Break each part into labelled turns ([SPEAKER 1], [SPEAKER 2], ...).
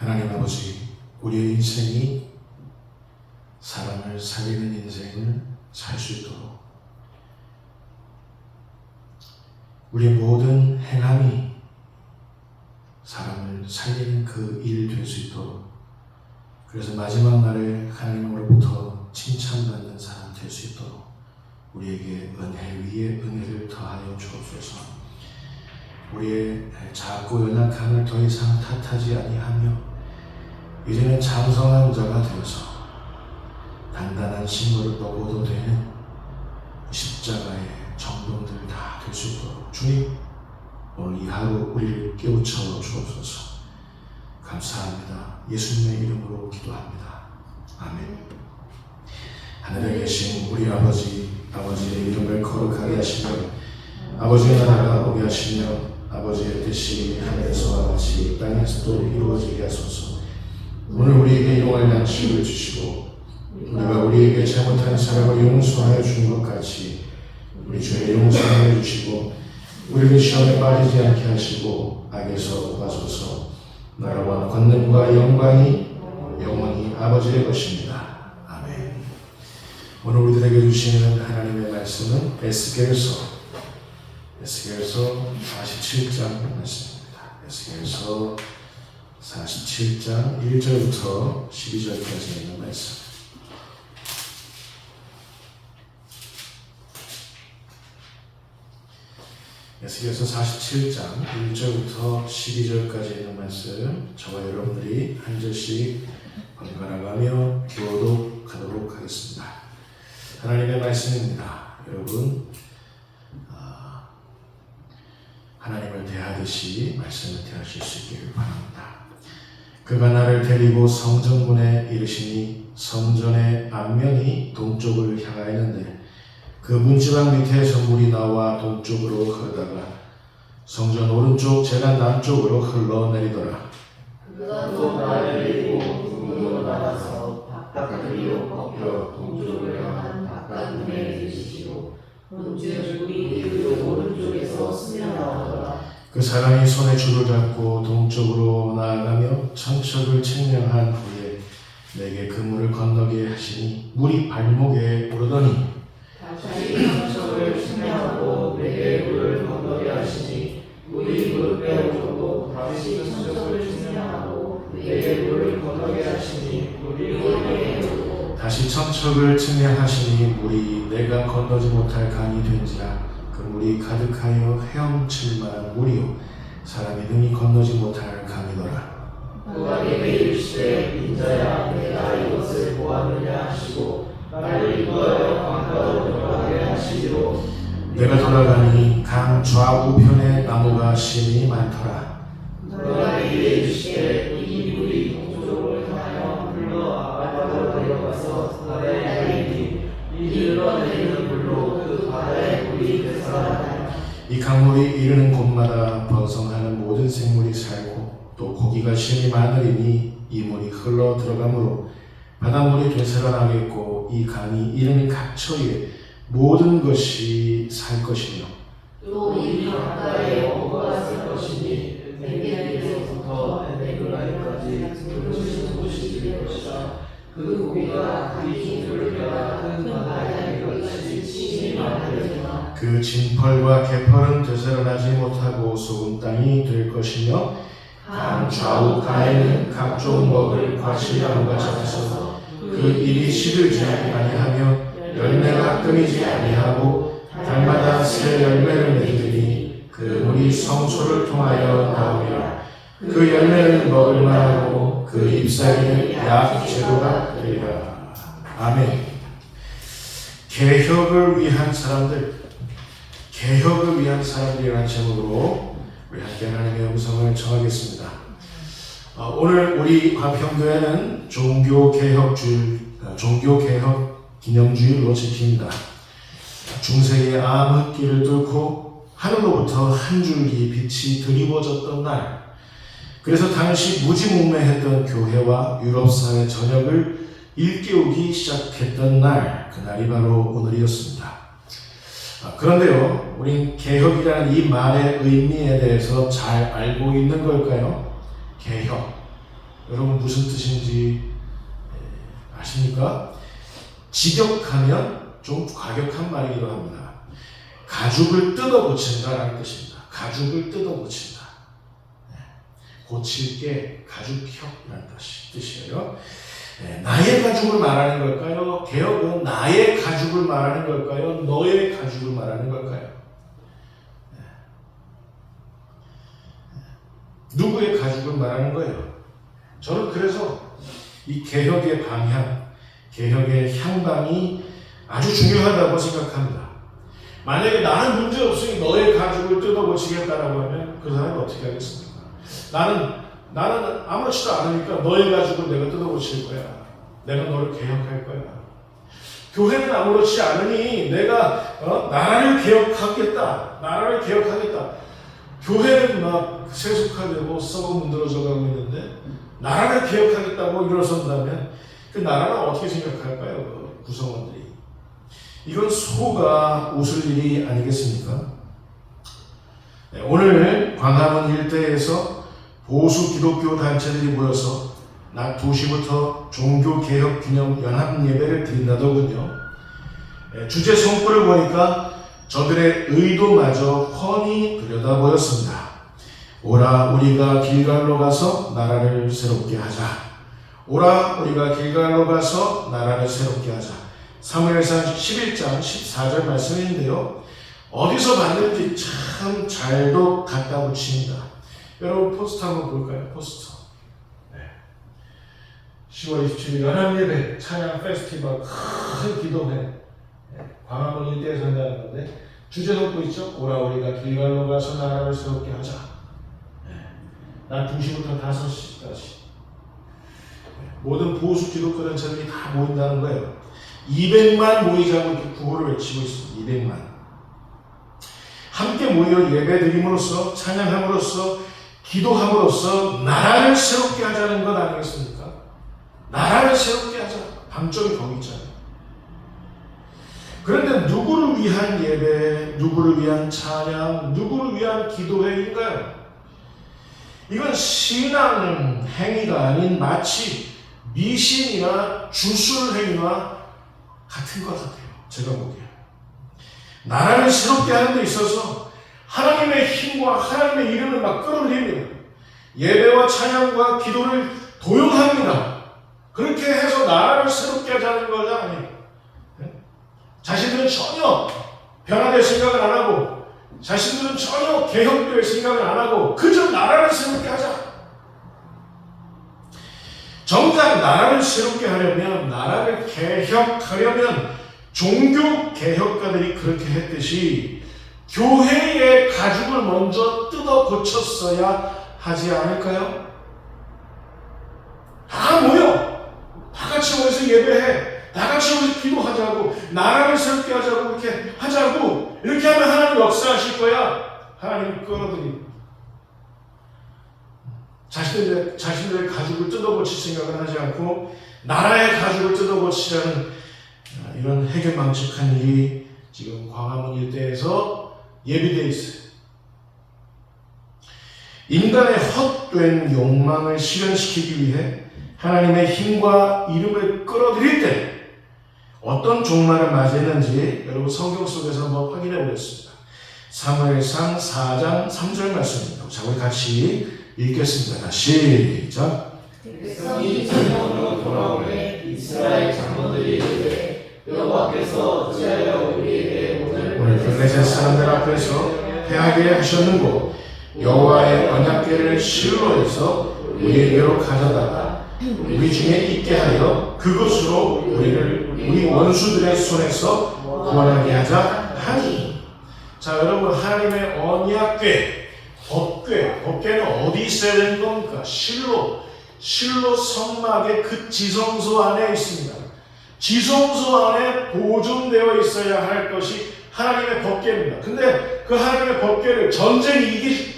[SPEAKER 1] 하나님 아버지, 우리의 인생이 사람을 살리는 인생을 살 수 있도록 우리의 모든 행함이 사람을 살리는 그 일 될 수 있도록, 그래서 마지막 날에 하나님으로부터 칭찬받는 사람 될 수 있도록 우리에게 은혜 위에 은혜를 더하여 주옵소서. 우리의 작고 연약함을 더 이상 탓하지 아니하며 이제는 장성한 자가 되어서 단단한 식물을 먹어도 되는 십자가의 정동들 다 될 수 있도록 주님, 오늘 이 하루 우리를 깨우쳐 주옵소서. 감사합니다. 예수님의 이름으로 기도합니다. 아멘. 하늘에 계신 우리 아버지의 이름을 거룩하게 하시며 아버지의 나라가 오게 하시며 아버지의 뜻이 하늘에서와 같이 땅에서도 이루어지게 하소서. 오늘 우리에게 일용할 양식을 주시고 우리가 우리에게 잘못한 사람을 용서하여 준 것 같이 우리 죄를 용서하여 주시고 우리를 시험에 빠지지 않게 하시고 악에서 구하소서. 나라와 권능과 영광이 영원히 아버지의 것입니다. 아멘. 오늘 우리들에게 주시는 하나님의 말씀은 에스겔서 47장 말씀입니다. 에스겔서 47장 1절부터 12절까지 있는 말씀. 에스겔서 47장 1절부터 12절까지 있는 말씀, 저와 여러분들이 한 절씩 번갈아가며 교독하도록 하겠습니다. 하나님의 말씀입니다. 여러분, 하나님을 대하듯이 말씀을 대하실 수 있기를 바랍니다. 그가 나를 데리고 성전문에 이르시니 성전의 앞면이 동쪽을 향하였는데 그 문지방 밑에서 물이 나와 동쪽으로 흐르다가 성전 오른쪽 제단 남쪽으로 흘러내리더라.
[SPEAKER 2] 그가 또 나를 데리고 문으로 나가서 바깥으로 벗겨 동쪽을 향한 바깥문에 이르시고 본즉 물이 그 오른쪽에서 스며나오더라.
[SPEAKER 1] 그 사람이 손에 줄을 잡고 동쪽으로 나아가며 천척을 측량한 후에 내게 그 물을 건너게 하시니 물이 발목에 오르더니
[SPEAKER 2] 다시 천척을 측량하고 내게 물을 건너게 하시니 물이 무릎에 오르고 다시 천척을 측량하고 내게 물을 건너게 하시니 물이 무릎에 오르고
[SPEAKER 1] 다시 천척을 측량하시니 물이 내가 건너지 못할 강이 된지라 그 물이 가득하여 헤엄칠 만한 물이요 사람이 능히 건너지 못할 강이더라.
[SPEAKER 2] 그가 내게 이르시되 인자야 내가 이것을 보았느냐 하시고 나를 인도하여 강가로 들어가게 하시기로
[SPEAKER 1] 내가 돌아가니 강 좌우편에 나무가 심이 많더라.
[SPEAKER 2] 그가 내게 이르시되 이 물이 동쪽으로 향하여 흘러 바다로 내려가서 바다에 내리니 이 흘러내리는 물로 그 바다의 물이 되살아나니
[SPEAKER 1] 이 강물이 이르는 곳마다 번성하는 모든 생물이 살고 또 고기가 심이 많으리니 이 물이 흘러 들어가므로 바닷물이 되살아나겠고 이 강이 이르는 각 처에 모든 것이 살 것이며
[SPEAKER 2] 또 이 강가에 어부가 쓸 것이니 엔게디에서부터 엔게디까지 굵으신 곳이 될 것이라. 그 고기가 가기 굵으나 큰 바다에 같이 심이 많으리라.
[SPEAKER 1] 그 진펄과 개펄은 되살아나지 못하고 소금 땅이 될 것이며 강 좌우가에는 각종 먹을 과실나무가 자라서 그 잎이 시들지 아니하며 열매가 끊이지 아니하고 달마다 새 열매를 맺으니 그 물이 성소를 통하여 나오리라. 그 열매는 먹을 만하고 그 잎사귀는 약 재료가 되리라. 아멘. 개혁을 위한 사람들이라는 제목으로 우리 함께 하나님의 음성을 정하겠습니다. 오늘 우리 화평교회는 종교개혁 기념주일로 지킵니다. 중세의 암흑기를 뚫고 하늘로부터 한 줄기 빛이 드리워졌던 날, 그래서 당시 무지몽매했던 교회와 유럽사회 전역을 일깨우기 시작했던 날, 그날이 바로 오늘이었습니다. 그런데요, 우린 개혁이라는 이 말의 의미에 대해서 잘 알고 있는 걸까요? 개혁. 여러분 무슨 뜻인지 아십니까? 직역하면 좀 과격한 말이기도 합니다. 가죽을 뜯어 고친다라는 뜻입니다. 가죽을 뜯어 고친다. 고칠 게 가죽혁이라는 뜻이에요. 나의 가죽을 말하는 걸까요? 개혁은 나의 가죽을 말하는 걸까요? 너의 가죽을 말하는 걸까요? 누구의 가죽을 말하는 거예요? 저는 그래서 이 개혁의 방향, 개혁의 향방이 아주 중요하다고 생각합니다. 만약에 나는 문제 없으니 너의 가죽을 뜯어고치겠다라고 하면 그 사람이 어떻게 하겠습니까? 나는 아무렇지도 않으니까 너의 가죽을 내가 뜯어고칠 거야. 내가 너를 개혁할 거야. 교회는 아무렇지 않으니 내가 나라를 개혁하겠다. 나라를 개혁하겠다. 교회는 막 세속화되고 썩어 문드러져 가고 있는데 나라를 개혁하겠다고 일어선다면 그 나라는 어떻게 생각할까요? 그 구성원들이. 이건 소가 웃을 일이 아니겠습니까? 오늘 광화문 일대에서 보수 기독교 단체들이 모여서 낮 2시부터 종교개혁기념 연합예배를 드린다더군요. 주제 성구를 보니까 저들의 의도마저 훤히 들여다 보였습니다. 오라 우리가 길갈로 가서 나라를 새롭게 하자. 오라 우리가 길갈로 가서 나라를 새롭게 하자. 사무엘상 11장 14절 말씀인데요. 어디서 봤는지 참 잘도 갖다 붙입니다. 여러분 포스터 한번 볼까요? 포스터. 10월 27일 연합예배 찬양 페스티벌 큰 기도회 광화문 일대에서 한다는 건데 주제 놓고 있죠? 오라 우리가 길갈로 가서 나라를 새롭게 하자. 난 2시부터 5시까지 모든 보수 기독교 단체들이 다 모인다는 거예요. 200만 모이자고 이렇게 구호를 외치고 있습니다. 200만 함께 모여 예배드림으로써 찬양함으로써 기도함으로써 나라를 새롭게 하자는 것 아니겠습니까? 나라를 새롭게 하자. 방점이 거기 있잖아요. 그런데 누구를 위한 예배, 누구를 위한 찬양, 누구를 위한 기도회인가요? 이건 신앙 행위가 아닌 마치 미신이나 주술 행위와 같은 것 같아요. 제가 보기에. 나라를 새롭게 하는 데 있어서 하나님의 힘과 하나님의 이름을 막 끌어들입니다. 예배와 찬양과 기도를 도용합니다. 그렇게 해서 나라를 새롭게 하자는 거지 아니에요. 자신들은 전혀 변화될 생각을 안 하고 자신들은 전혀 개혁될 생각을 안 하고 그저 나라를 새롭게 하자. 정작 나라를 새롭게 하려면 나라를 개혁하려면 종교 개혁가들이 그렇게 했듯이 교회의 가죽을 먼저 뜯어 고쳤어야 하지 않을까요? 다 모여! 다 같이 모여서 예배해! 다 같이 모여서 기도하자고! 나라를 새롭게 하자고! 이렇게 하자고! 이렇게 하면 하나님 역사하실 거야! 하나님 끌어들이 자신들의 가죽을 뜯어고칠 생각을 하지 않고 나라의 가죽을 뜯어고치자는 이런 해결망측한 일이 지금 광화문 일대에서 예비되어 있어요. 인간의 헛된 욕망을 실현시키기 위해 하나님의 힘과 이름을 끌어들일 때 어떤 종말을 맞이했는지 여러분 성경 속에서 한번 확인해 보겠습니다. 사무엘상 4장 3절 말씀입니다. 자, 우리 같이 읽겠습니다. 시작.
[SPEAKER 2] 백성이 장막으로 돌아오매 이스라엘 장로들이 이르되 여호와께서 어찌하여 우리에게 오늘
[SPEAKER 1] 블레셋 사람들 앞에서 패하게 하셨는고 여호와의 언약궤를 실로에서 우리에게로 가져다가 우리 중에 있게 하여 그것으로 우리 원수들의 손에서 구원하게 하자 하니. 자, 여러분 하나님의 언약궤 법궤는 어디 있어야 되는 겁니까? 실로 성막의 그 지성소 안에 있습니다. 지성소 안에 보존되어 있어야 할 것이 하나님의 법궤입니다. 근데 그 하나님의 법궤를 전쟁이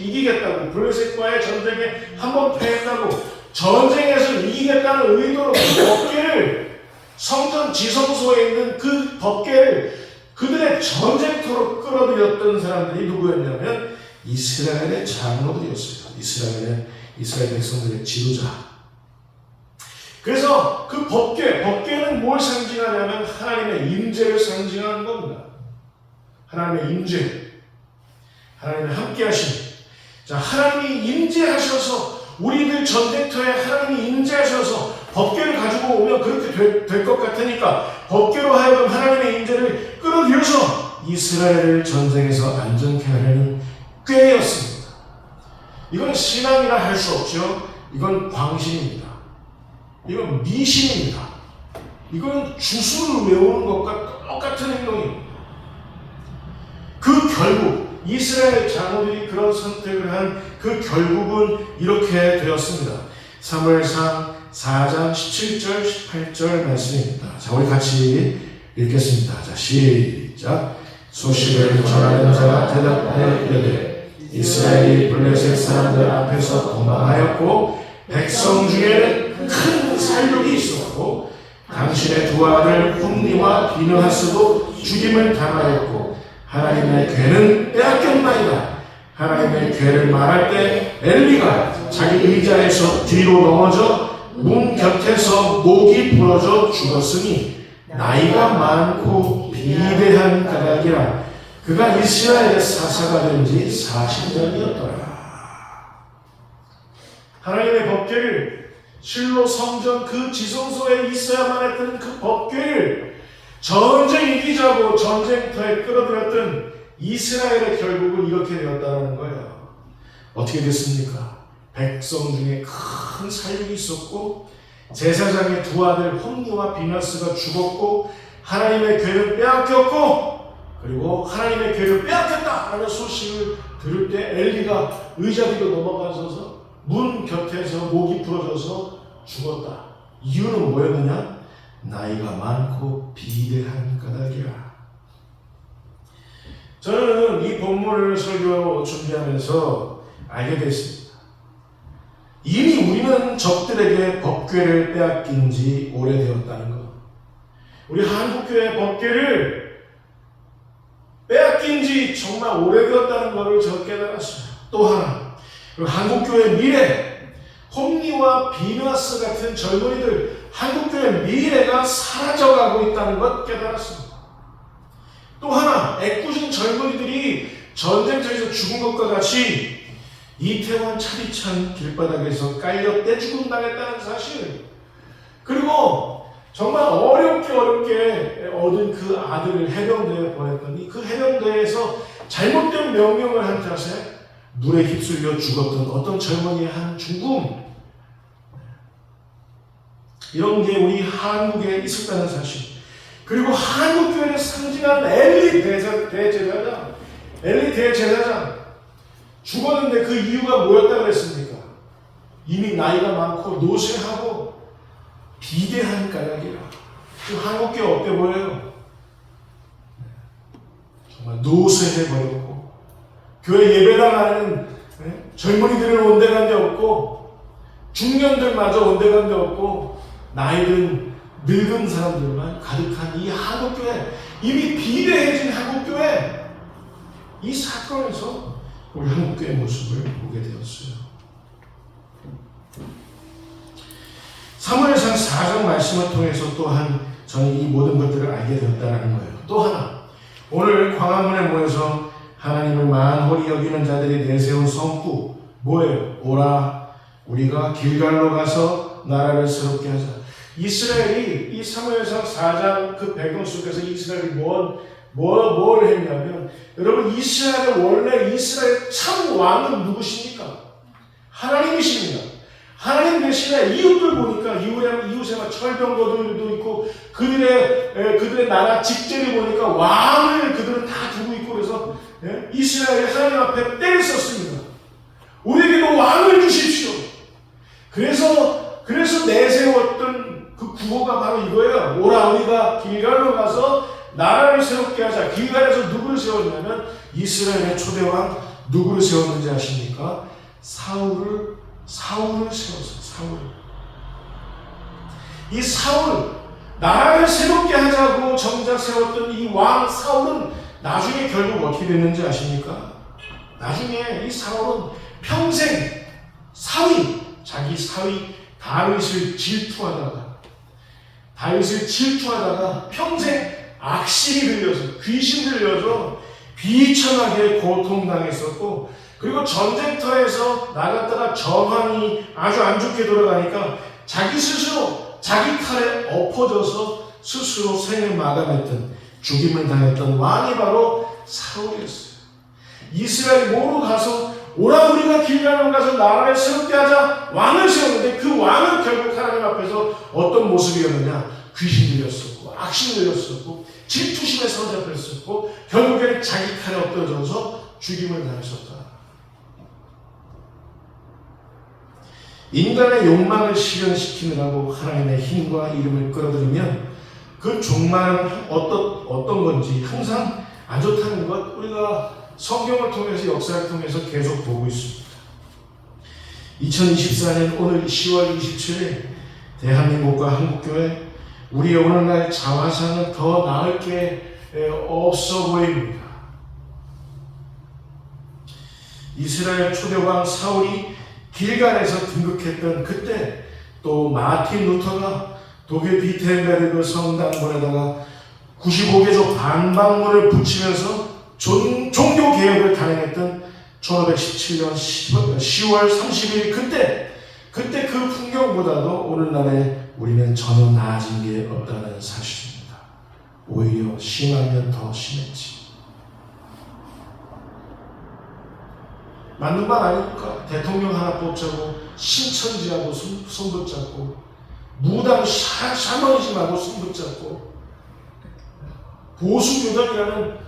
[SPEAKER 1] 이기겠다고 블레셋과의 전쟁에 한번 패했다고 전쟁에서 이기겠다는 의도로 그 법궤를 성전 지성소에 있는 그 법궤를 그들의 전쟁터로 끌어들였던 사람들이 누구였냐면 이스라엘의 장로들이었어요. 이스라엘 백성들의 지도자. 그래서 그 법궤는 뭘 상징하냐면 하나님의 임재를 상징하는 겁니다. 하나님의 임재, 하나님의 함께하심. 자, 하나님이 임재하셔서 우리들 전쟁터에 하나님이 임재하셔서 법궤를 가지고 오면 그렇게 될 것 같으니까 법궤로 하여금 하나님의 임재를 끌어들여서 이스라엘을 전쟁에서 안전케 하려는 꾀였습니다. 이건 신앙이라 할 수 없죠. 이건 광신입니다. 이건 미신입니다. 이건 주술을 외우는 것과 똑같은 행동입니다. 그 결국 이스라엘 장로들이 그런 선택을 한 그 결국은 이렇게 되었습니다. 사무엘상 4장 17절 18절 말씀입니다. 자, 우리 같이 읽겠습니다. 자, 시작. 소식을 전하는 자가 대답하여 이르되 이스라엘이 블레셋 사람들 앞에서 도망하였고 백성 중에는 큰 살육이 있었고 당신의 두 아들 홈니와 비느하스도 죽임을 당하였고 하나님의 괴는 빼앗겼나이다. 하나님의 괴를 말할 때 엘리가 자기 의자에서 뒤로 넘어져 문 곁에서 목이 부러져 죽었으니 나이가 많고 비대한 까닭이라. 그가 이스라엘의 사사가 된 지 40년이었더라. 하나님의 법궤를 실로 성전 그 지성소에 있어야만 했던 그 법궤를 전쟁 이기자고 전쟁터에 끌어들였던 이스라엘의 결국은 이렇게 되었다는 거예요. 어떻게 됐습니까? 백성 중에 큰 살육이 있었고 제사장의 두 아들 홈니와 비나스가 죽었고 하나님의 괴를 빼앗겼고 그리고 하나님의 괴를 빼앗겼다라는 소식을 들을 때 엘리가 의자 뒤로 넘어가서 문 곁에서 목이 부러져서 죽었다. 이유는 뭐였느냐? 나이가 많고 비대한 까닭이라. 저는 이 본문을 설교 준비하면서 알게 됐습니다. 이미 우리는 적들에게 법궤를 빼앗긴 지 오래되었다는 것. 우리 한국교회 법궤를 빼앗긴 지 정말 오래되었다는 것을 저 깨달았어요. 또 하나, 그리고 한국교회 미래, 홈니와 비누아스 같은 젊은이들, 한국교회 미래가 사라져가고 있다는 것 깨달았습니다. 또 하나, 애꿎은 젊은이들이 전쟁터에서 죽은 것과 같이 이태원 차디찬 길바닥에서 깔려 떼죽음 당했다는 사실, 그리고 정말 어렵게 얻은 그 아들을 해병대에 보냈더니 그 해병대에서 잘못된 명령을 한 탓에 물에 휩쓸려 죽었던 어떤 젊은이의 한 죽음, 이런 게 우리 한국에 있었다는 사실, 그리고 한국교회를 상징하는 엘리 대제사장 죽었는데 그 이유가 뭐였다고 그랬습니까? 이미 나이가 많고 노쇠하고 비대한 까닭이라. 지금 한국교회 어때 보여요? 정말 노쇠해버렸고 교회 예배당 안에는 젊은이들은 온데간데 없고 중년들마저 온데간데 없고 나이든 늙은 사람들만 가득한 이 한국교회, 이미 비대해진 한국교회, 이 사건에서 우리 한국교회 모습을 보게 되었어요. 사무엘상 4장 말씀을 통해서 또한 저는 이 모든 것들을 알게 되었다는 거예요. 또 하나, 오늘 광화문에 모여서 하나님을 만홀히 여기는 자들이 내세운 성구 뭐예요? 오라 우리가 길갈로 가서 나라를 새롭게 하자. 이스라엘이 이 사무엘상 4장 그 배경 속에서 이스라엘이 뭘 했냐면, 여러분 이스라엘의 원래 이스라엘 참 왕은 누구십니까? 하나님이십니다. 하나님 대신에 이웃들 보니까 이웃에 철병거들도 있고 그들의 나라 직제를 보니까 왕을 그들은 다 두고 있고, 그래서 이스라엘이 하나님 앞에 때를 썼습니다. 우리에게도 왕을 주십시오. 그래서 내세웠던 그 구호가 바로 이거예요. 오라 우리가 길갈로 가서 나라를 새롭게 하자. 길갈에서 누구를 세웠냐면 이스라엘의 초대왕 누구를 세웠는지 아십니까? 사울을 세웠어요. 이 사울, 나라를 새롭게 하자고 정작 세웠던 이 왕 사울은 나중에 결국 어떻게 됐는지 아십니까? 나중에 이 사울은 평생 자기 사위 다윗을 질투하다가 평생 악신이 들려서 귀신 들려서 비참하게 고통당했었고, 그리고 전쟁터에서 나갔다가 정황이 아주 안 좋게 돌아가니까 자기 스스로 자기 칼에 엎어져서 스스로 생을 마감했던, 죽임을 당했던 왕이 바로 사울이었어요. 이스라엘 모두 가서 오라, 우리가 길갈로 가서 나라를 새롭게 하자 왕을 세웠는데, 그 왕은 결국 하나님 앞에서 어떤 모습이었느냐? 귀신 들렸었고 악신 들렸었고 질투심에 사로잡혔었고 결국에는 자기 칼에 엎어져서 죽임을 당했었다. 인간의 욕망을 실현시키느라고 하나님의 힘과 이름을 끌어들이면 그 종말은 어떤 건지 항상 안 좋다는 것, 우리가 성경을 통해서, 역사를 통해서 계속 보고 있습니다. 2024년 오늘 10월 27일 대한민국과 한국교회, 우리의 오늘날 자화상은 더 나을 게 없어 보입니다. 이스라엘 초대왕 사울이 길갈에서 등극했던 그때, 또 마틴 루터가 독일 비텐베르그 성당문에다가 95개조 반박문을 붙이면서 종교개혁을 단행했던 1517년 10월 30일 그때 그 풍경보다도 오늘날에 우리는 전혀 나아진 게 없다는 사실입니다. 오히려 심하면 더 심했지. 맞는 말 아닙니까? 대통령 하나 뽑자고 신천지하고 손붙잡고, 무당 샤머니즘하고 손붙잡고, 보수교단이라는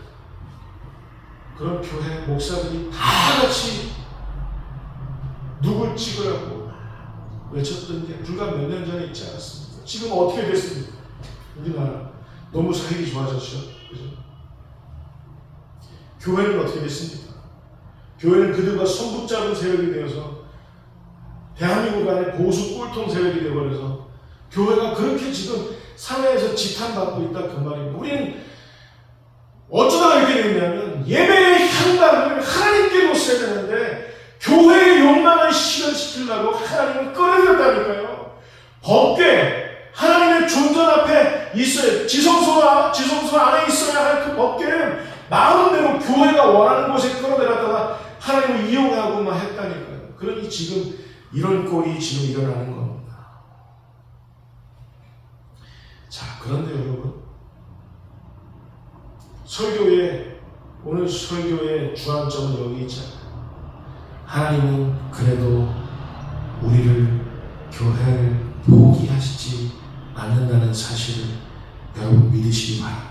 [SPEAKER 1] 그런 교회 목사들이 다 같이 누굴 찍으라고 외쳤던 게 불과 몇 년 전에 있지 않았습니까? 지금 어떻게 됐습니까? 우리나라 너무 사회가 좋아졌죠. 그죠? 교회는 어떻게 됐습니까? 교회는 그들과 손붙잡은 세력이 되어서 대한민국 안에 보수 꼴통 세력이 되어버려서 교회가 그렇게 지금 사회에서 지탄받고 있다, 그 말입니다. 우리는 어쩌다가 이렇게 됐냐면 예배의 향방을 하나님께 뒀어야 되는데 교회의 욕망을 실현시키려고 하나님을 끌어들였다니까요. 법궤, 하나님의 존전 앞에 있어야, 지성소 안에 있어야 할 그 법궤는 마음대로 교회가 원하는 곳에 끌어들였다가 하나님을 이용하고 막 했다니까요. 그러니 지금 이런 꼴이 지금 일어나는 겁니다. 자, 그런데 여러분, 오늘 설교의 주안점은 여기 있잖아요. 하나님은 그래도 우리를, 교회를 포기하시지 않는다는 사실을 여러분 믿으시기 바랍니다.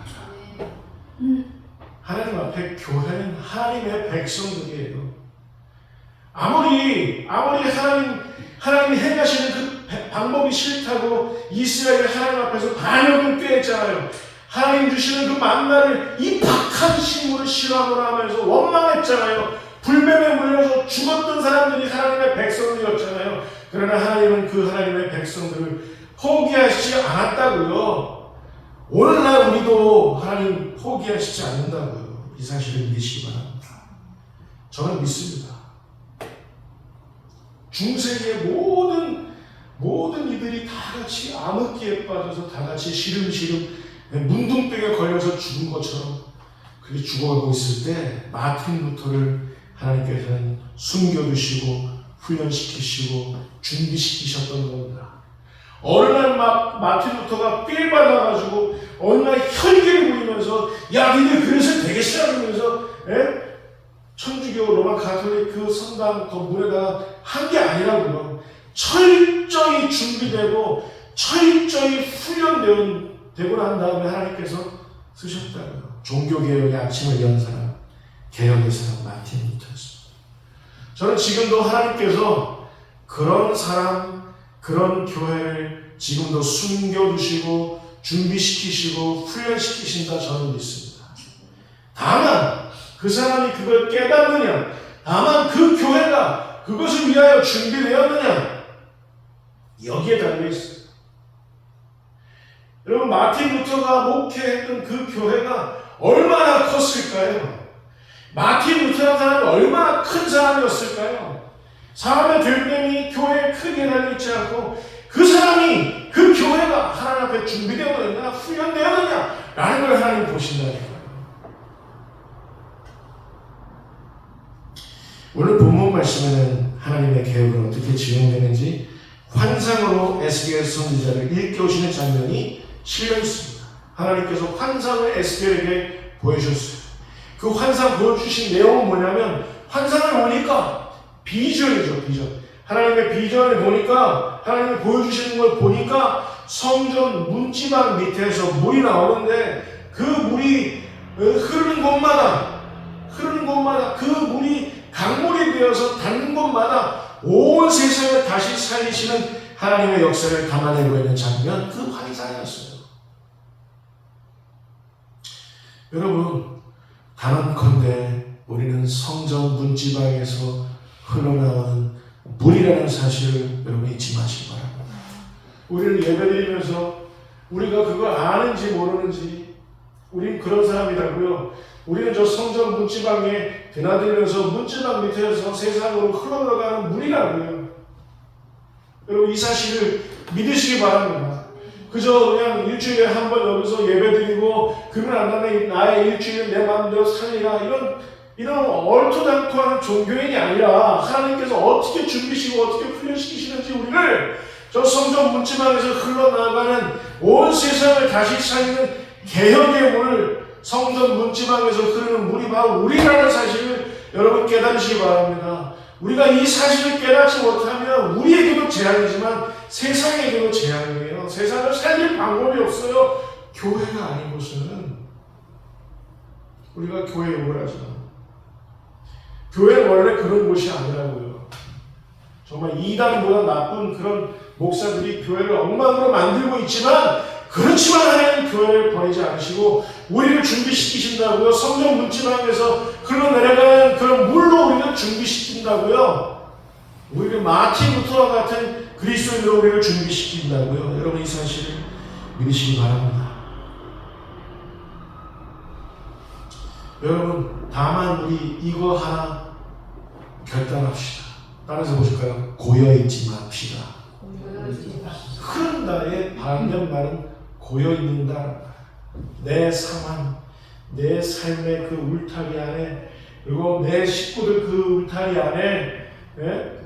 [SPEAKER 1] 하나님 앞에 교회는 하나님의 백성들이에요. 아무리 하나님이 행하시는 그 방법이 싫다고 이스라엘이 하나님 앞에서 반역을 꾀했잖아요. 하나님 주시는 그 만나를 이 박한 식물을 싫어하노라 하면서 원망했잖아요. 불뱀에 물려서 죽었던 사람들이 하나님의 백성들이었잖아요. 그러나 하나님은 그 하나님의 백성들을 포기하시지 않았다고요. 오늘날 우리도 하나님 포기하시지 않는다고요. 이 사실을 믿으시기 바랍니다. 저는 믿습니다. 중세기의 모든 이들이 다 같이 암흑기에 빠져서 다 같이 시름시름 문둥병에 걸려서 죽은 것처럼 그렇게 죽어가고 있을 때 마틴 루터를 하나님께서는 숨겨두시고 훈련시키시고 준비시키셨던 겁니다. 어느 날 마틴 루터가 삘 받아가지고 어느 날 혈기를 부리면서 야 니네 그래서 되겠어 하면서 천주교 로마 가톨릭 그 성당 건물에다가 한 게 아니라고요. 철저히 준비되고 철저히 훈련되고 난 다음에 하나님께서 쓰셨다고요. 종교개혁의 아침을 연 사람, 개혁의 사람 마틴 루터였습니다. 저는 지금도 하나님께서 그런 사람, 그런 교회를 지금도 숨겨두시고 준비시키시고 훈련시키신다 저는 믿습니다. 다만 그 사람이 그걸 깨닫느냐, 다만 그 교회가 그것을 위하여 준비되었느냐, 여기에 달려있어요. 여러분, 마틴 루터가 목회했던 그 교회가 얼마나 컸을까요? 마틴 루터라는 사람이 얼마나 큰 사람이었을까요? 사람의 들림이 교회에 크게 달려있지 않고 그 사람이, 그 교회가 하나님 앞에 준비되어야 훈련되어야 라는 걸 하나님 보신다니까요. 오늘 본문 말씀에는 하나님의 계획은 어떻게 진행되는지 환상으로 에스겔 선지자를 일깨우시는 장면이 실려 있습니다. 하나님께서 환상을 에스겔에게 보여주셨어요. 그 환상 보여주신 내용은 뭐냐면, 환상을 보니까 비전이죠, 비전. 하나님의 비전을 보니까, 하나님이 보여주시는 걸 보니까 성전 문지방 밑에서 물이 나오는데, 그 물이 흐르는 곳마다 그 물이 강물이 되어서 닿는 곳마다 온 세상을 다시 살리시는 하나님의 역사를 담아내고 있는 장면, 그 환상이었어요. 여러분, 단언컨대 우리는 성전 문지방에서 흘러나오는 물이라는 사실을 여러분 잊지 마시기 바랍니다. 우리는 예배드리면서 우리가 그걸 아는지 모르는지, 우린 그런 사람이라고요. 우리는 저 성전 문지방에 드나들면서 문지방 밑에서 세상으로 흘러들어가는 물이라고요. 여러분, 이 사실을 믿으시기 바랍니다. 그저 그냥 일주일에 한 번 여기서 예배드리고 그러면 안 되면 나의 일주일은 내 마음대로 살리라, 이런 얼토당토하는 종교인이 아니라, 하나님께서 어떻게 준비시고 어떻게 훈련시키시는지 우리를 저 성전 문지방에서 흘러나가는 온 세상을 다시 살리는 개혁의 물을, 성전 문지방에서 흐르는 물이 바로 우리라는 사실을 여러분 깨달으시기 바랍니다. 우리가 이 사실을 깨닫지 못하면 우리에게도 재앙이지만 세상에게도 재앙이에요. 세상을 살릴 방법이 없어요. 교회가 아닌 곳은. 우리가 교회에 욕을 하죠. 교회는 원래 그런 곳이 아니라고요. 정말 이단보다 나쁜 그런 목사들이 교회를 엉망으로 만들고 있지만, 그렇지만 하나님 교회를 버리지 않으시고 우리를 준비시키신다고요. 성전 문지방에서 흘러내려가는 그런 물로 우리를 준비시킨다고요. 우리를 마틴 루터와 같은 그리스도인으로 우리를 준비시킨다고요. 여러분, 이 사실을 믿으시기 바랍니다. 여러분, 다만 우리 이거 하나 결단합시다. 따라서 보실까요? 고여있지 맙시다. 흐른다의 반면말은 고여있는다. 내 상황, 내 삶의 그 울타리 안에, 그리고 내 식구들 그 울타리 안에,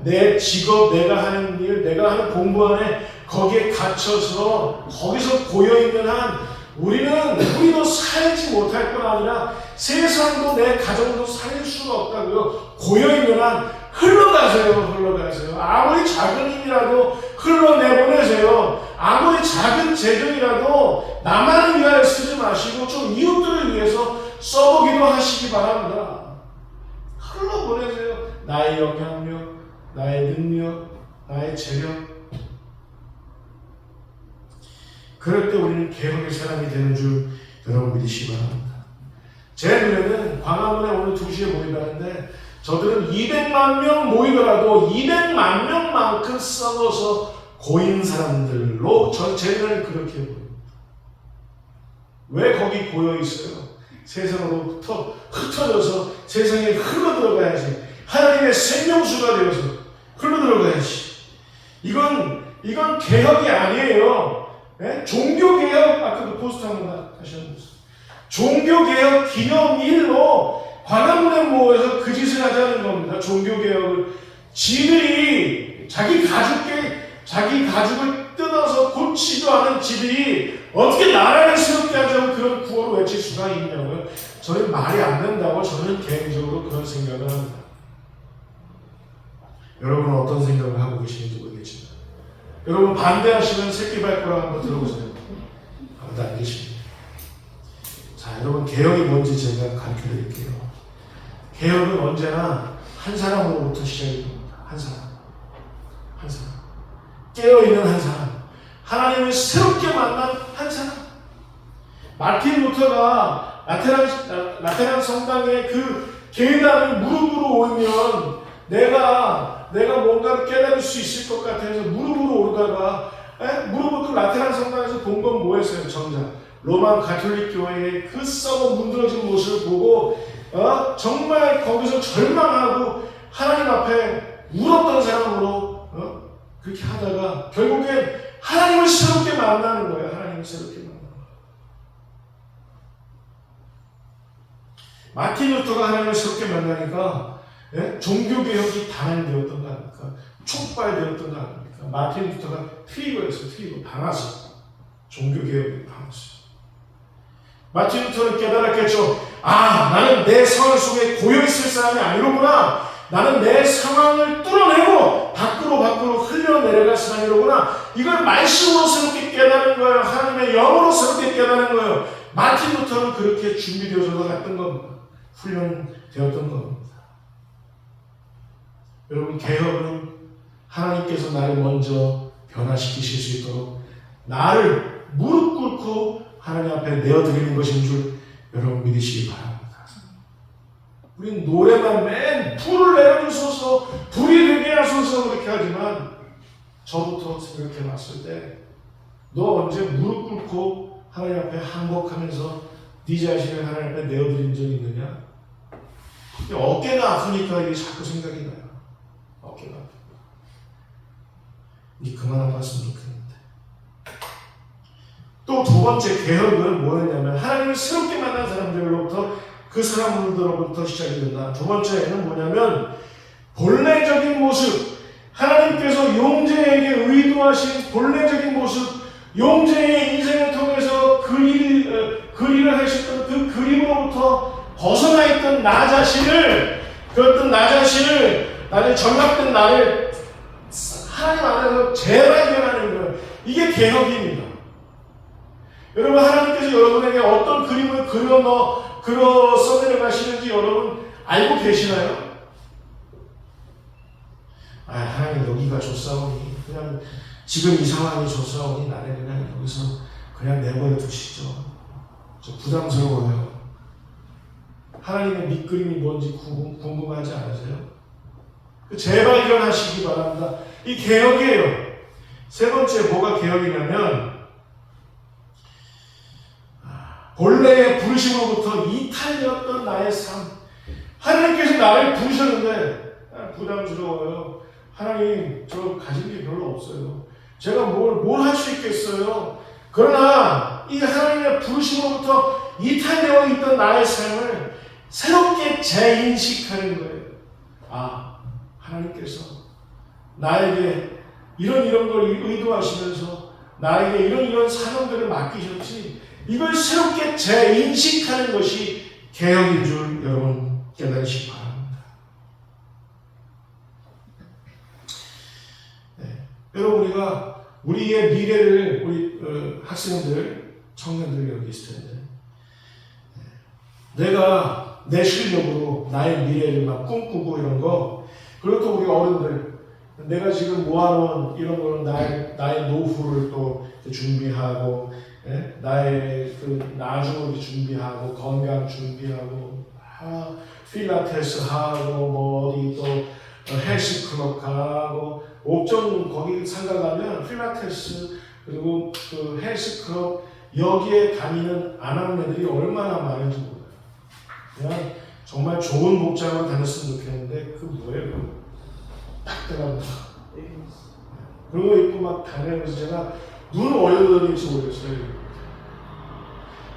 [SPEAKER 1] 내 직업, 내가 하는 일, 내가 하는 공부 안에, 거기에 갇혀서 거기서 고여있는 한 우리도 살지 못할 뿐 아니라 세상도 내 가정도 살릴 수가 없다고요. 고여있는 한 흘러가세요. 아무리 작은 힘이라도 흘러내보내세요. 아무리 작은 재정이라도 나만을 위하여 쓰지 마시고 좀 이웃들을 위해서 써보기도 하시기 바랍니다. 흘러보내세요. 나의 영향력, 나의 능력, 나의 재력. 그럴 때 우리는 개혁의 사람이 되는 줄 여러분 믿으시기 바랍니다. 제 눈에는 광화문에 오늘 2시에 모인다는데, 저들은 200만 명 모이더라도 200만 명만큼 썩어서 고인 사람들로 제 눈에는 그렇게 보입니다. 왜 거기 고여 있어요? 세상으로부터 흩어져서 세상에 흘러들어가야지. 하나님의 생명수가 되어서 흘러들어가야지. 이건 개혁이 아니에요. 네? 종교개혁, 아까 그 포스터 한번 다시 한번 보세요. 종교개혁 기념일로 광화문에 모여서 그 짓을 하자는 겁니다. 종교개혁을. 지들이 자기 가죽을 뜯어서 고치지도 않은 지들이 어떻게 나라를 새롭게 하자고 그런 구호를 외칠 수가 있냐고요. 저는 말이 안 된다고 저는 개인적으로 그런 생각을 합니다. 여러분은 어떤 생각을 하고 계시는지 모르겠지만, 여러분 반대하시면 새끼발가락 한번 들어보세요. 아무도 안 계십니다. 자, 여러분, 개혁이 뭔지 제가 가르쳐 드릴게요. 개혁은 언제나 한 사람으로부터 시작이 됩니다. 한 사람. 깨어있는 한 사람. 하나님을 새롭게 만난 한 사람. 마틴 루터가 라테란 성당의 그 계단을 무릎으로 오르면 내가 뭔가를 깨달을 수 있을 것 같아서 무릎으로 오르다가 무릎을 그 라테란 성당에서 본 건 뭐였어요? 정작 로마 가톨릭 교회의 그 썩어 문드러진 모습을 보고 정말 거기서 절망하고 하나님 앞에 울었던 사람으로 그렇게 하다가 결국엔 마틴 루터가 하나님을 새롭게 만나니까 종교개혁이 단행되었던 거 아닙니까? 촉발되었던 거 아닙니까? 마틴 루터가 트리거였어요. 트리거. 방아쇠. 종교개혁이 방아쇠. 마틴 루터는 깨달았겠죠. 나는 내 상황 속에 고여있을 사람이 아니로구나. 나는 내 상황을 뚫어내고 밖으로 흘려내려갈 사람이로구나. 이걸 말씀으로 새롭게 깨달은 거예요. 하나님의 영으로 새롭게 깨달은 거예요. 마틴 루터는 그렇게 준비되어서 갔던 겁니다. 훈련되었던 겁니다. 여러분, 개혁은 하나님께서 나를 먼저 변화시키실 수 있도록 나를 무릎 꿇고 하나님 앞에 내어드리는 것인 줄 여러분 믿으시기 바랍니다. 우리는 노래만 맨 불을 내려주소서, 불이 되게 하소서 그렇게 하지만 저부터 생각해 봤을 때 너 언제 무릎 꿇고 하나님 앞에 항복하면서 네 자신을 하나님 앞에 내어드린 적이 있느냐? 어깨가 아프니까 이게 자꾸 생각이 나요. 어깨가 아프고. 이 그만 아팠으면 좋겠는데. 또 두 번째 개혁은 뭐였냐면 하나님을 새롭게 만난 사람들로부터 그 사람들로부터 시작이 된다. 두 번째는 뭐냐면 본래적인 모습, 하나님께서 용재에게 의도하신 본래적인 모습, 용재의 인생을 통해서 그리를 하셨던 그 그림으로부터 벗어나 있던 나 자신을, 나를 전락된 나를 하나님 안에서 재발견하는 거예요. 이게 개혁입니다. 여러분, 하나님께서 여러분에게 어떤 그림을 그려 써내려가시는지 여러분 알고 계시나요? 하나님 여기가 좋사오니 그냥 지금 이 상황이 좋사오니 나를 그냥 여기서 그냥 내버려 두시죠. 저 부담스러워요. 하나님의 밑그림이 뭔지 궁금하지 않으세요? 재발견하시기 바랍니다. 이 개혁이에요. 세 번째 뭐가 개혁이냐면 본래의 부르심으로부터 이탈되었던 나의 삶. 하나님께서 나를 부르셨는데 부담스러워요. 하나님, 저 가진 게 별로 없어요. 제가 뭘 할 수 있겠어요? 그러나 이 하나님의 부르심으로부터 이탈되어 있던 나의 삶을 새롭게 재인식하는 거예요. 하나님께서 나에게 이런 걸 의도하시면서 나에게 이런 사명들을 맡기셨지, 이걸 새롭게 재인식하는 것이 개혁인 줄 여러분 깨달으시기 바랍니다. 여러분, 우리의 미래를, 우리 학생들, 청년들 여기 있을 텐데, 내가 내 실력으로 나의 미래를 막 꿈꾸고 이런 거, 그리고 또 우리 어른들, 내가 지금 모아놓은 이런 거는 나의 노후를 또 준비하고, 나의 그 나중을 준비하고, 건강 준비하고, 필라테스 하고, 뭐 어디 또 헬스클럽 가고, 옥정 거기 상가 가면 필라테스 그리고 그 헬스클럽 여기에 다니는 아낙네들이 얼마나 많은지 몰라요. 그냥 정말 좋은 복장으로 다녔으면 좋겠는데 그 뭐예요? 딱 들어갑니다. 그런 거 입고 막 다니면서 제가 눈 얼려다니면서 모르겠어요.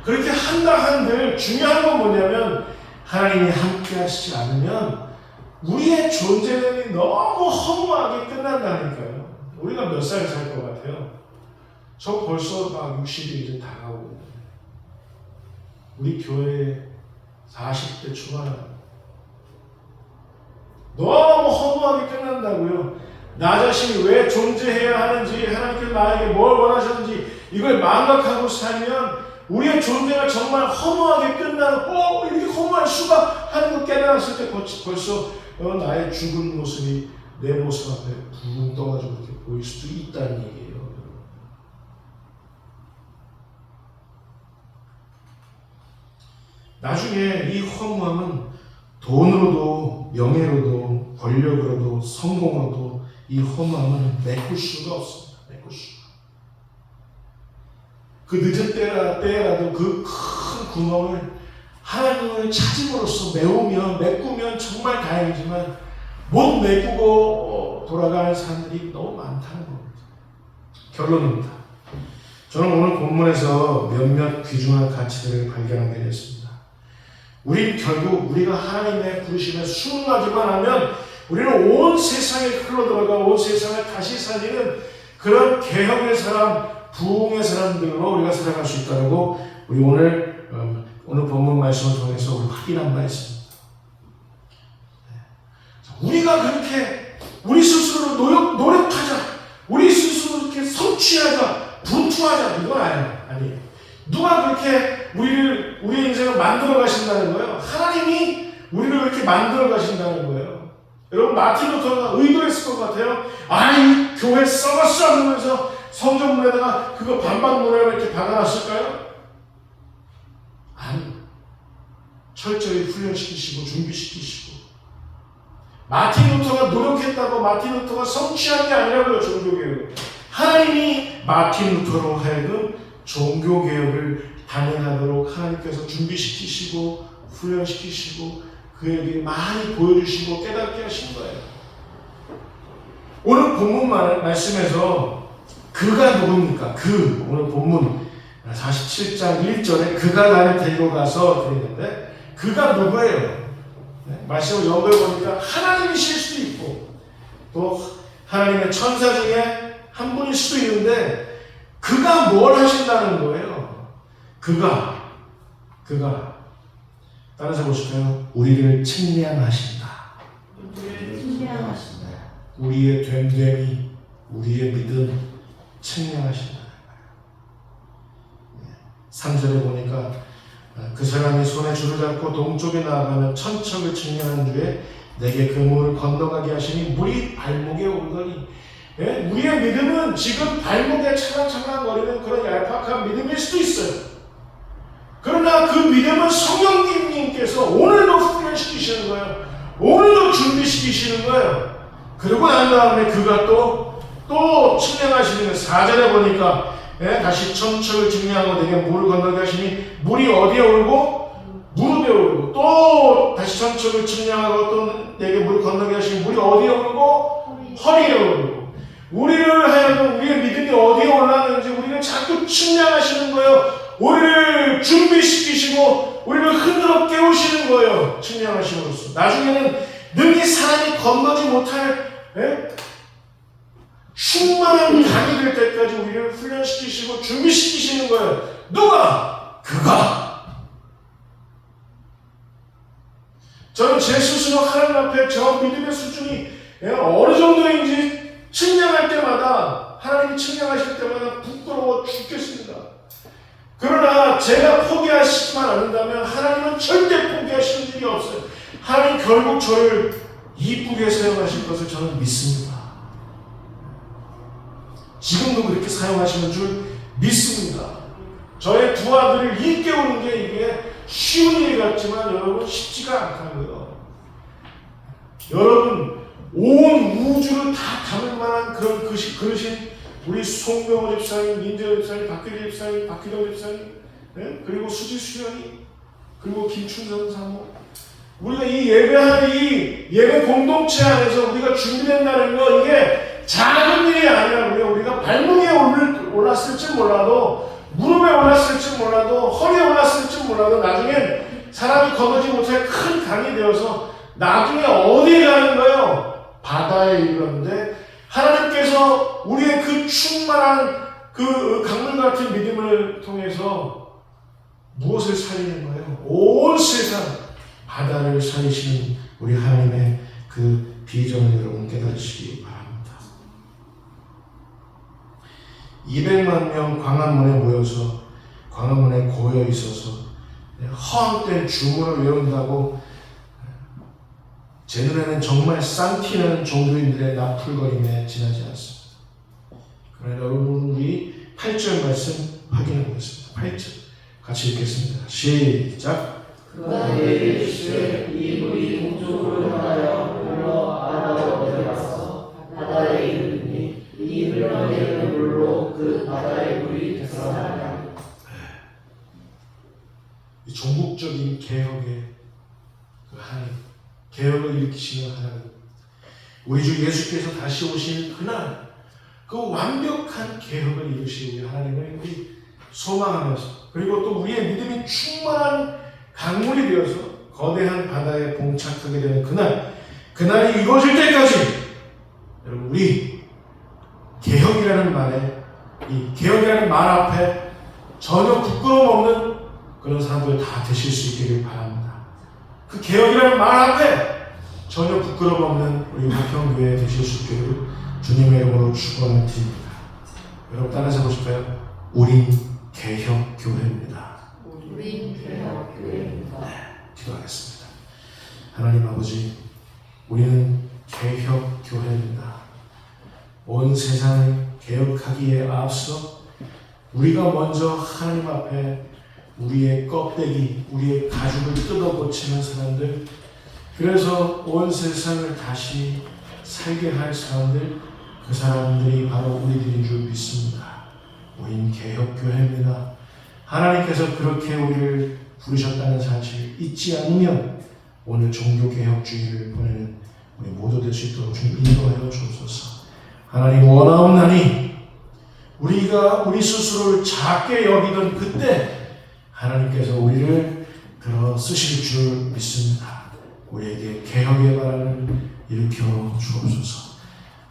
[SPEAKER 1] 그렇게 한들 중요한 건 뭐냐면 하나님이 함께 하시지 않으면 우리의 존재는 너무 허무하게 끝난다니까요. 우리가 몇 살 살 것 같아요? 저 벌써 막 60이 이제 다가오고 우리 교회 40대 초반 너무 허무하게 끝난다고요. 나 자신이 왜 존재해야 하는지, 하나님께서 나에게 뭘 원하셨는지 이걸 망각하고 살면 우리의 존재가 정말 허무하게 끝나는, 이렇게 허무할 수가 하는 거 깨달았을 때 벌써 나의 죽은 모습이 내 모습 앞에 붕 떠가지고 이렇게 보일 수도 있다는 얘기예요. 나중에 이 허무함은 돈으로도 명예로도 권력으로도 성공으로도 이 허무함은 메꿀 수가 없습니다. 메꿀 수가. 그 늦은 때라도 그 큰 구멍을 하나님을 찾음으로써 메꾸면 정말 다행이지만 못 메꾸고 돌아가는 사람들이 너무 많다는 겁니다. 결론입니다. 저는 오늘 본문에서 몇몇 귀중한 가치들을 발견하게 됐습니다. 우린 결국 우리가 하나님의 부르심에 순응하기만 하면 우리는 온 세상에 흘러들어가 온 세상을 다시 살리는 그런 개혁의 사람, 부흥의 사람들로 우리가 살아갈 수 있다는 거 우리 오늘 본문 말씀을 통해서 우리 확인한 바 있습니다. 우리가 그렇게 우리 스스로 노력하자, 우리 스스로 이렇게 성취하자, 분투하자 이건 아니에요. 누가 그렇게 우리의 인생을 만들어 가신다는 거예요? 하나님이 우리를 그렇게 만들어 가신다는 거예요. 여러분 마틴 루터가 의도했을 것 같아요. 이 교회 썩었어 하면서 성전문에다가 그거 반박 노래를 이렇게 박아놨을까요? 아니, 철저히 훈련시키시고 준비시키시고 마틴 루터가 노력했다고 마틴 루터가 성취한 게 아니라고요. 종교개혁을 하나님이 마틴 루터로 하여금 종교개혁을 단행하도록 하나님께서 준비시키시고 훈련시키시고 그에게 많이 보여주시고 깨닫게 하신 거예요. 오늘 본문 말씀에서 그가 누굽니까? 오늘 본문 47장 1절에 그가 나를 데리고 가서 그랬는데 그가 누구예요? 말씀을 연구해 보니까 하나님이실 수도 있고 또 하나님의 천사 중에 한 분일 수도 있는데 그가 뭘 하신다는 거예요? 그가 따라서 보실까요? 우리를 측량하신다. 우리의 됨됨이, 우리의 믿음 측량하신다. 3절에 보니까 그 사람이 손에 줄을 잡고 동쪽에 나아가면 천척을 측량한 주에 내게 그 물을 건너가게 하시니 물이 발목에 오르더니 우리의 믿음은 지금 발목에 찰랑찰랑거리는 그런 얄팍한 믿음일 수도 있어요. 그러나 그 믿음은 성령님께서 오늘도 훈련시키시는 거예요. 오늘도 준비시키시는 거예요. 그러고 난 다음에 그가 또 측량하시는 거예요. 4절에 보니까 다시 천척을 측량하고 내게 물을 건너게 하시니 물이 어디에 오르고? 무릎에 오르고 또 다시 천척을 측량하고 또 내게 물을 건너게 하시니 물이 어디에 오르고? 허리에 오르고 우리를 하여금 우리의 믿음이 어디에 올랐는지 우리를 자꾸 측량하시는 거예요. 우리를 준비시키시고 우리를 흔들어 깨우시는 거예요. 측량하심으로써 나중에는 능히 사람이 건너지 못할 충만한 강이 될 때까지 우리를 훈련시키시고 준비시키시는 거예요. 누가? 그가. 저는 제 스스로 하나님 앞에 저 믿음의 수준이 어느 정도인지 측량할 때마다 하나님이 측량하실 때마다 부끄러워 죽겠습니다. 그러나 제가 포기하시지만 않는다면 하나님은 절대 포기하시는 일이 없어요. 하나님 결국 저를 이쁘게 사용하실 것을 저는 믿습니다. 지금도 그렇게 사용하시는 줄 믿습니다. 저의 두 아들을 일깨우는 게 이게 쉬운 일 같지만 여러분 쉽지가 않다고요. 여러분 온 우주를 다 담을 만한 그런 그러신 우리 송명호 집사님, 민재 집사님, 박규리 집사님, 박기동 집사님, 그리고 수지 수연이, 그리고 김춘선 사모, 우리가 이 예배하는 이 예배 공동체 안에서 우리가 준비된다는 거 이게 작은 일이 아니라고요. 우리가 발목에 올랐을지 몰라도 무릎에 올랐을지 몰라도 허리에 올랐을지 몰라도 나중엔 사람이 건너지 못할 큰 강이 되어서 나중에 어디에 가는 거예요? 바다에 이르는데 하나님께서 우리의 그 충만한 그 강물 같은 믿음을 통해서 무엇을 살리는 거예요? 온 세상 바다를 살리시는 우리 하나님의 그 비전을 여러분 깨달으시기 바랍니다. 200만 명 광화문에 모여서 광화문에 고여 있어서 허황된 주문을 외운다고 제 눈에는 정말 쌍티나는 종교인들의 나풀거림에 지나지 않습니다. 그러나 여러분 우리 8절 말씀 확인해 보겠습니다. 8절 같이 읽겠습니다. 시작.
[SPEAKER 2] 그가 내게 이르시되 이 물이 동쪽으로 향하여 흘러 바다로 내려가서 바다에 이르니 이 흘러내리는 물로 그 바다의 물이 되살아나니.
[SPEAKER 1] 이 종국적인 개혁의 그 하나님, 개혁을 일으키시는 하나님, 우리 주 예수께서 다시 오실 그날 그 완벽한 개혁을 이루시는 우리 하나님을 우리 소망하면서 그리고 또 우리의 믿음이 충만한 강물이 되어서 거대한 바다에 봉착하게 되는 그날이 이루어질 때까지 여러분 우리 개혁이라는 이 개혁이라는 말 앞에 전혀 부끄러움 없는 그런 사람들 다 되실 수 있기를 바랍니다. 그 개혁이라는 말 앞에 전혀 부끄러움 없는 우리 화평교회 되실 수 있기를 주님의 이름으로 축원을 드립니다. 여러분 따라서 보실까요? 우린 개혁교회입니다.
[SPEAKER 2] 우리 개혁교회입니다.
[SPEAKER 1] 기도하겠습니다. 하나님 아버지, 우리는 개혁교회입니다. 온 세상을 개혁하기에 앞서 우리가 먼저 하나님 앞에 우리의 껍데기, 우리의 가죽을 뜯어고치는 사람들, 그래서 온 세상을 다시 살게 할 사람들, 그 사람들이 바로 우리들인 줄 믿습니다. 우린 개혁교회입니다. 하나님께서 그렇게 우리를 부르셨다는 사실을 잊지 않으면 오늘 종교개혁주의를 보내는 우리 모두 될 수 있도록 주님 인도하여 주옵소서. 하나님 원하옵나니 우리가 우리 스스로를 작게 여기던 그때 하나님께서 우리를 들어 쓰실 줄 믿습니다. 우리에게 개혁의 바람을 일으켜 주옵소서.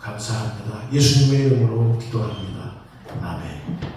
[SPEAKER 1] 감사합니다. 예수님의 이름으로 기도합니다. 아멘.